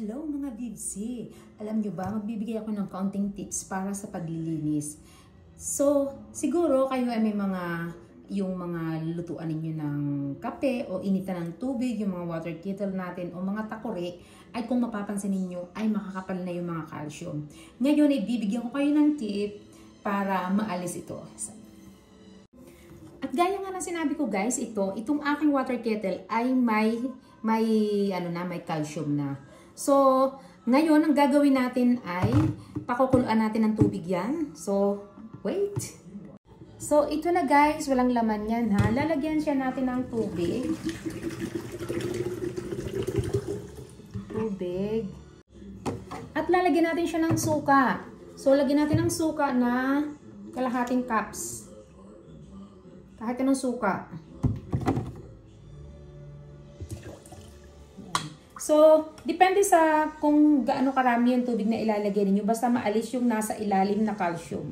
Hello mga Vivsi! Alam nyo ba, magbibigay ako ng kaunting tips para sa paglilinis. So, siguro kayo ay may yung mga lutuan ninyo ng kape o initan ng tubig, yung mga water kettle natin o mga takore, ay kung mapapansin ninyo ay makakapal na yung mga calcium. Ngayon, ibibigyan ko kayo ng tip para maalis ito. At gaya nga ng sinabi ko guys, itong aking water kettle ay may calcium na. So, ngayon, ang gagawin natin ay pakukuluan natin ng tubig yan. So, wait. So, ito na guys, walang laman yan ha. Lalagyan siya natin ng tubig. At lalagyan natin siya ng suka. So, lagyan natin ng suka na kalahating cups. Kahit anong suka. So, depende sa kung gaano karami yung tubig na ilalagay ninyo. Basta maalis yung nasa ilalim na calcium.